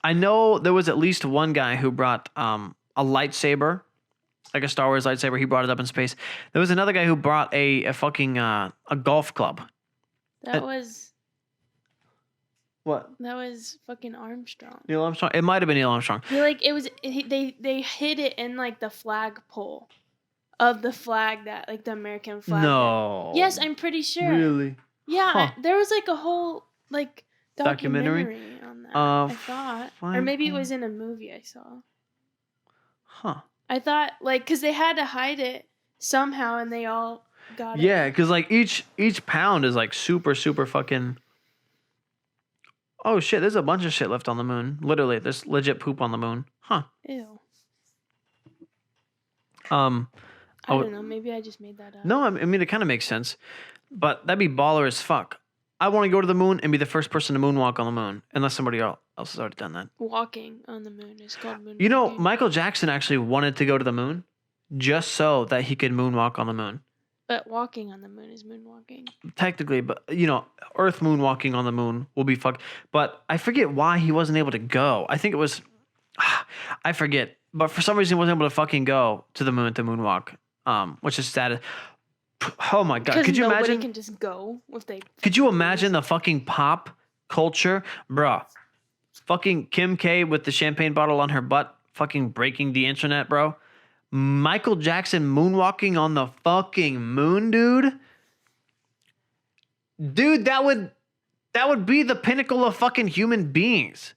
I know there was at least one guy who brought a lightsaber, like a Star Wars lightsaber. He brought it up in space. There was another guy who brought a fucking a golf club. That was. What? That was fucking Armstrong. Neil Armstrong? It might have been Neil Armstrong. They hid it in like the flagpole of the flag that like the American flag. No. Yes, I'm pretty sure. Really? Yeah, there was like a whole like documentary on that. I thought, or maybe it was in a movie I saw. Huh. I thought like because they had to hide it somehow, and they all got it. Yeah, because like each pound is like super fucking. Oh shit, there's a bunch of shit left on the moon. Literally, there's legit poop on the moon. Huh. Ew. I don't know. Maybe I just made that up. No, I mean, it kind of makes sense. But that'd be baller as fuck. I want to go to the moon and be the first person to moonwalk on the moon. Unless somebody else has already done that. Walking on the moon is called moonwalking. You know, Michael Jackson actually wanted to go to the moon just so that he could moonwalk on the moon. But walking on the moon is moonwalking. Technically, but, you know, Earth moonwalking on the moon will be fuck. But I forget why he wasn't able to go. I think it was... I forget. But for some reason, he wasn't able to fucking go to the moon to moonwalk. Which is sad. Oh my god! Because Could you nobody imagine? can just go if they. Could you imagine the fucking pop culture, bruh? Fucking Kim K with the champagne bottle on her butt, fucking breaking the internet, bro. Michael Jackson moonwalking on the fucking moon, dude. Dude, that would be the pinnacle of fucking human beings.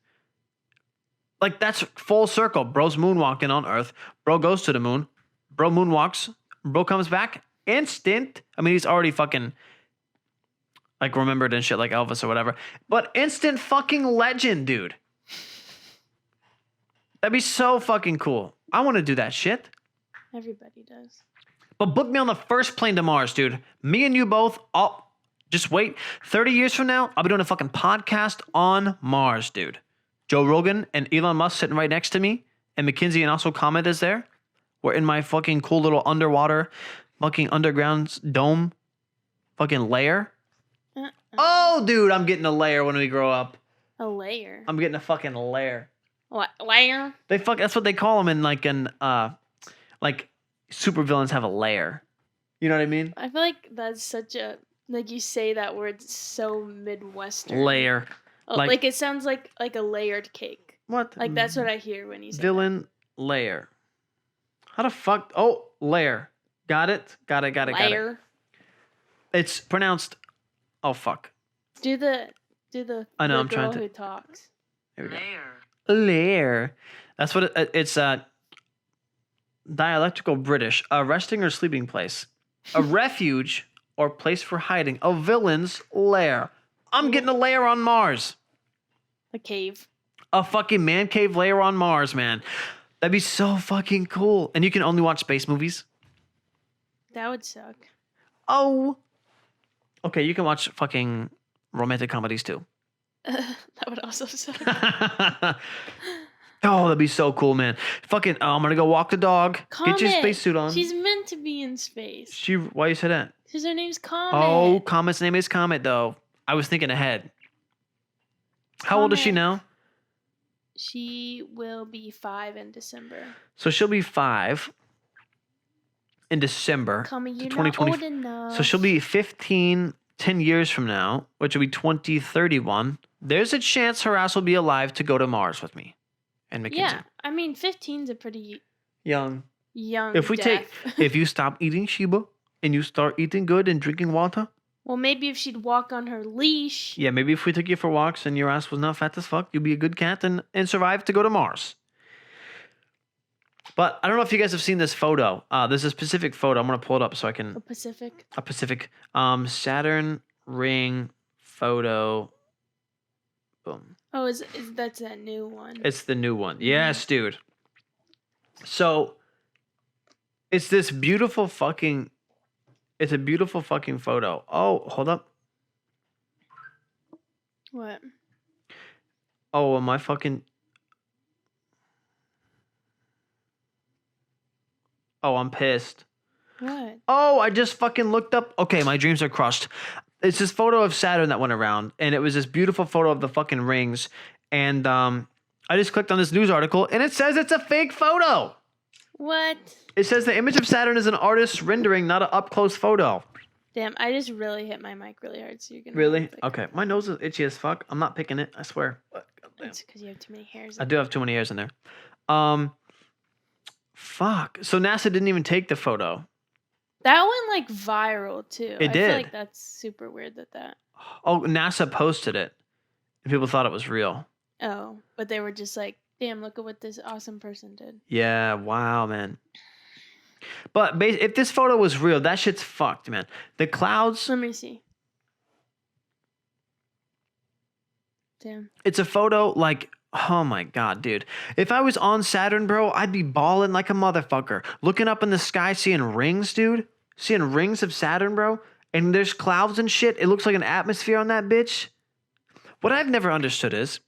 Like, that's full circle. Bro's moonwalking on Earth. Bro goes to the moon. Bro moonwalks. Bro comes back. Instant. I mean, he's already fucking like remembered and shit like Elvis or whatever. But instant fucking legend, dude. That'd be so fucking cool. I want to do that shit. Everybody does. But book me on the first plane to Mars, dude. Me and you both. Just wait. 30 years from now, I'll be doing a fucking podcast on Mars, dude. Joe Rogan and Elon Musk sitting right next to me. And Mackenzie and also Comet is there. We're in my fucking cool little underwater, fucking underground dome fucking lair. Oh, dude, I'm getting a lair when we grow up. A layer. I'm getting a fucking lair. What layer? That's what they call them in like supervillains have a lair. You know what I mean? I feel like that's such a like you say that word so Midwestern. Lair. Oh, like it sounds like a layered cake. What? Like that's what I hear when you say Villain lair. How the fuck? Oh, lair. Got it. Got it. Layer. It's pronounced. Oh fuck. Do the I know. the I'm trying girl to. who talks. Here we go. Lair. That's what it's dialectical British. A resting or sleeping place. A refuge or place for hiding. A villain's lair. I'm getting a lair on Mars. A cave. A fucking man cave lair on Mars, man. That'd be so fucking cool. And you can only watch space movies. That would suck. Oh. Okay, you can watch fucking romantic comedies too. That would also suck. Oh, that'd be so cool, man. Fucking, I'm gonna go walk the dog. Comet. Get your spacesuit on. She's meant to be in space. Why you say that? Because her name's Comet. Oh, Comet's name is Comet, though. I was thinking ahead. How old is she Comet. now? She will be 5 in December. So she'll be 5 in December. Comet, you're not 2020. old enough. So she'll be 15, 10 years from now, which will be 2031. There's a chance her ass will be alive to go to Mars with me and Mackenzie. Yeah, I mean, 15's a pretty Young. young If we death. if you stop eating Shiba and you start eating good and drinking water. Well, maybe if she'd walk on her leash. Yeah, maybe if we took you for walks and your ass was not fat as fuck, you'd be a good cat and survive to go to Mars. But I don't know if you guys have seen this photo. There's a specific photo. I'm going to pull it up so I can... A Pacific. A Pacific. Saturn ring photo. Boom. Oh, is that's that new one? It's the new one. Yes, dude. So, it's this beautiful fucking... It's a beautiful fucking photo. Oh, hold up. What? Oh, am I fucking... Oh, I'm pissed. What? Oh, I just fucking looked up. Okay, my dreams are crushed. It's this photo of Saturn that went around, and it was this beautiful photo of the fucking rings. And I just clicked on this news article, and it says it's a fake photo. What? It says the image of Saturn is an artist's rendering, not an up-close photo. Damn, I just really hit my mic really hard, so you're gonna. Really? Okay, my nose is itchy as fuck. I'm not picking it, I swear. That's because you have too many hairs. I do have too many hairs in there. Fuck. So NASA didn't even take the photo. That went like viral too. It I did. feel like that's super weird that. Oh, NASA posted it. And people thought it was real. Oh, but they were just like, damn, look at what this awesome person did. Yeah, wow, man. But if this photo was real, that shit's fucked, man. The clouds... Let me see. Damn. It's a photo like... Oh my god, dude. If I was on Saturn, bro, I'd be balling like a motherfucker. Looking up in the sky, seeing rings, dude. Seeing rings of Saturn, bro. And there's clouds and shit. It looks like an atmosphere on that bitch. What I've never understood is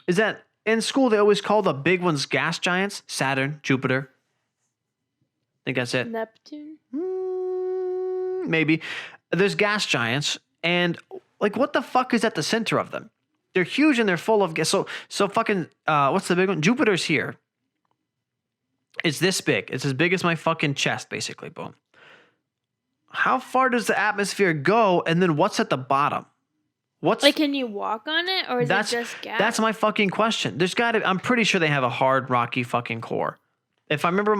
that in school they always call the big ones gas giants. Saturn, Jupiter. I think that's it. Neptune? Maybe. There's gas giants. And like, what the fuck is at the center of them? They're huge and they're full of gas. So fucking, what's the big one? Jupiter's here. It's this big. It's as big as my fucking chest, basically. Boom. how far does the atmosphere go, and then what's at the bottom? What's Like, can you walk on it, or is it just gas? That's my fucking question. I'm pretty sure they have a hard, rocky fucking core. If I remember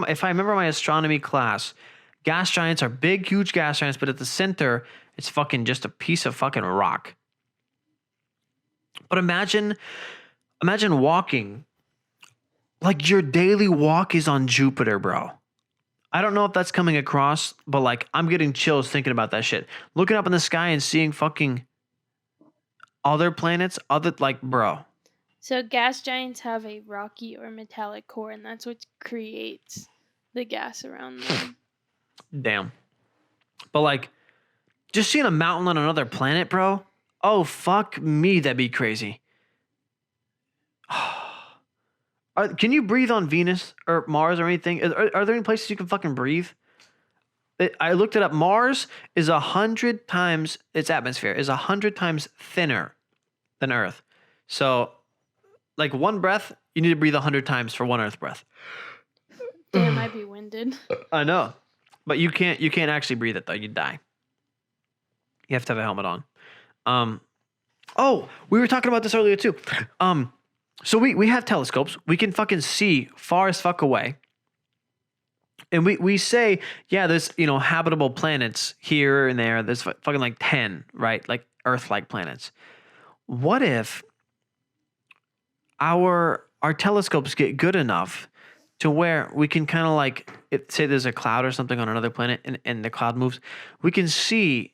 my astronomy class, gas giants are big, huge gas giants, but at the center, it's fucking just a piece of fucking rock. But imagine walking. Like, your daily walk is on Jupiter, bro. I don't know if that's coming across, but like, I'm getting chills thinking about that shit. Looking up in the sky and seeing fucking other planets, bro. So gas giants have a rocky or metallic core, and that's what creates the gas around them. Damn. But like, just seeing a mountain on another planet, bro. Oh, fuck me, that'd be crazy. Can you breathe on Venus or Mars or anything? Are there any places you can fucking breathe? I looked it up. Mars is 100 times, its atmosphere is 100 times thinner than Earth. So, like, one breath, you need to breathe 100 times for one Earth breath. Damn, I'd be winded. I know. But you can't actually breathe it, though. You'd die. You have to have a helmet on. Oh, we were talking about this earlier, too. So we have telescopes. We can fucking see far as fuck away. And we say, yeah, there's, habitable planets here and there. There's fucking like 10, right? Like Earth-like planets. What if our telescopes get good enough to where we can kind of like, say there's a cloud or something on another planet and the cloud moves. We can see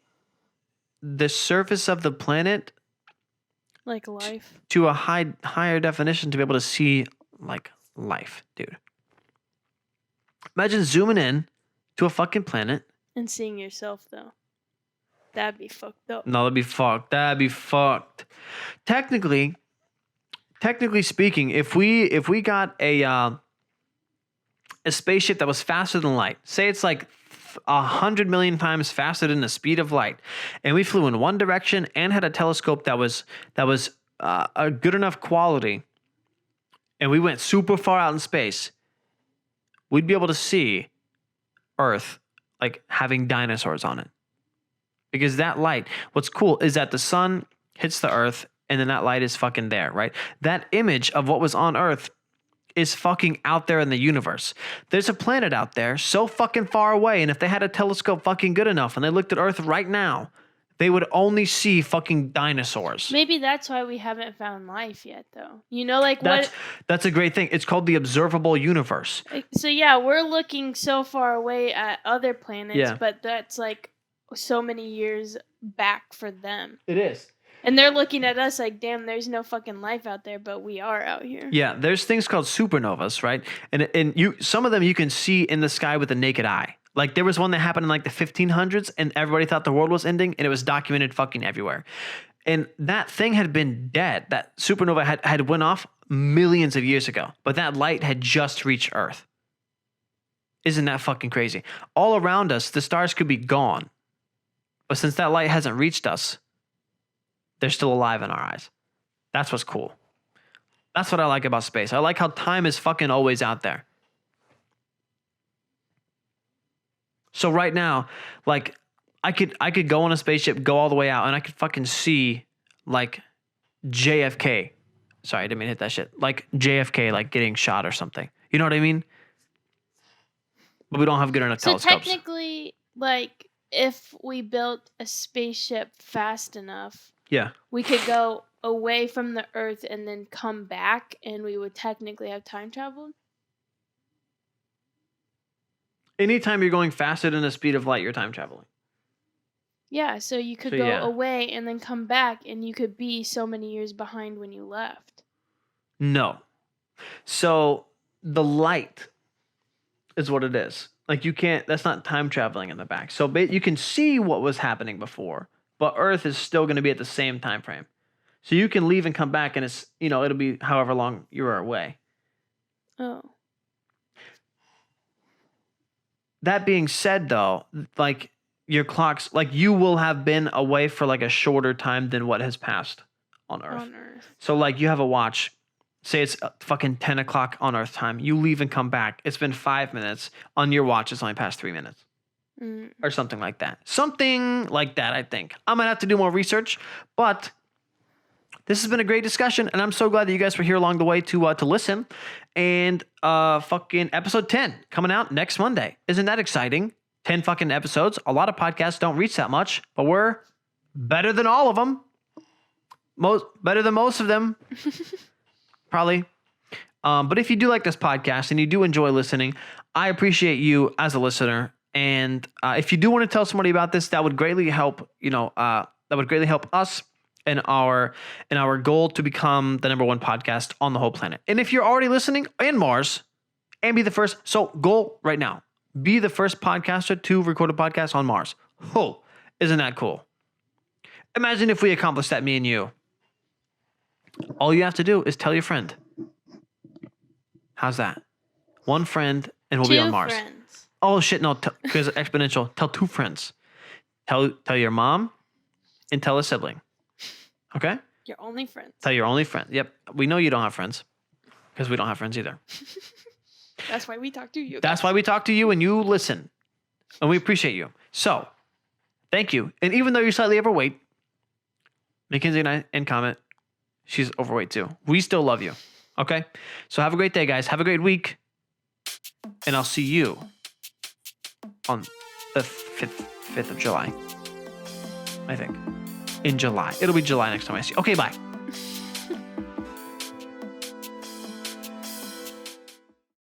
the surface of the planet like life to a higher definition to be able to see like life, dude. Imagine zooming in to a fucking planet and seeing yourself though. That'd be fucked up. No, that'd be fucked. Technically speaking, if we got a spaceship that was faster than light, say it's like 100 million times faster than the speed of light, and we flew in one direction and had a telescope that was a good enough quality, and we went super far out in space, we'd be able to see Earth like having dinosaurs on it. Because that light, what's cool is that the sun hits the Earth and then that light is fucking there, right? That image of what was on Earth is fucking out there in the universe. There's a planet out there so fucking far away, and if they had a telescope fucking good enough and they looked at Earth right now, they would only see fucking dinosaurs. Maybe that's why we haven't found life yet, though. Like that's a great thing. It's called the observable universe. So yeah, we're looking so far away at other planets, but that's like so many years back for them. It is. And they're looking at us like, damn, there's no fucking life out there, but we are out here. Yeah, there's things called supernovas, right? And some of them you can see in the sky with the naked eye. Like there was one that happened in like the 1500s and everybody thought the world was ending and it was documented fucking everywhere. And that thing had been dead. That supernova had went off millions of years ago, but that light had just reached Earth. Isn't that fucking crazy? All around us, the stars could be gone. But since that light hasn't reached us, they're still alive in our eyes. That's what's cool. That's what I like about space. I like how time is fucking always out there. So right now, like I could go on a spaceship, go all the way out, and I could fucking see like JFK. Sorry, I didn't mean to hit that shit. Like JFK, like getting shot or something. You know what I mean? But we don't have good enough telescopes. So technically, like if we built a spaceship fast enough, we could go away from the Earth and then come back, and we would technically have time traveled. Anytime you're going faster than the speed of light, you're time traveling. Yeah, so you could go away and then come back, and you could be so many years behind when you left. No. So the light is what it is. Like you can't, that's not time traveling in the back. So you can see what was happening before, but Earth is still going to be at the same time frame. So you can leave and come back and it's, it'll be however long you are away. Oh. That being said though, like your clocks, like you will have been away for like a shorter time than what has passed on Earth. So like you have a watch, say it's fucking 10 o'clock on Earth time. You leave and come back. It's been 5 minutes. On your watch, it's only past 3 minutes. or something like that. Something like that, I think. I'm going to have to do more research, but this has been a great discussion, and I'm so glad that you guys were here along the way to listen. And fucking episode 10 coming out next Monday. Isn't that exciting? 10 fucking episodes. A lot of podcasts don't reach that much, but we're better than all of them. Better than most of them. Probably. But if you do like this podcast and you do enjoy listening, I appreciate you as a listener. And if you do want to tell somebody about this, that would greatly help, that would greatly help us in our goal to become the #1 podcast on the whole planet. And if you're already listening in Mars and be the first, so goal right now, be the first podcaster to record a podcast on Mars. Oh, isn't that cool? Imagine if we accomplished that, me and you. All you have to do is tell your friend. How's that? One friend and we'll be on Mars. Friends. Oh shit, no, because exponential. Tell 2 friends. Tell your mom and tell a sibling. Okay? Your only friends. Tell your only friend. Yep. We know you don't have friends because we don't have friends either. That's why we talk to you. That's why we talk to you and you listen. And we appreciate you. So, thank you. And even though you're slightly overweight, Mackenzie and I, in comment, she's overweight too. We still love you. Okay? So have a great day, guys. Have a great week. And I'll see you on the 5th of July. I think. In July. It'll be July next time I see you. Okay, bye.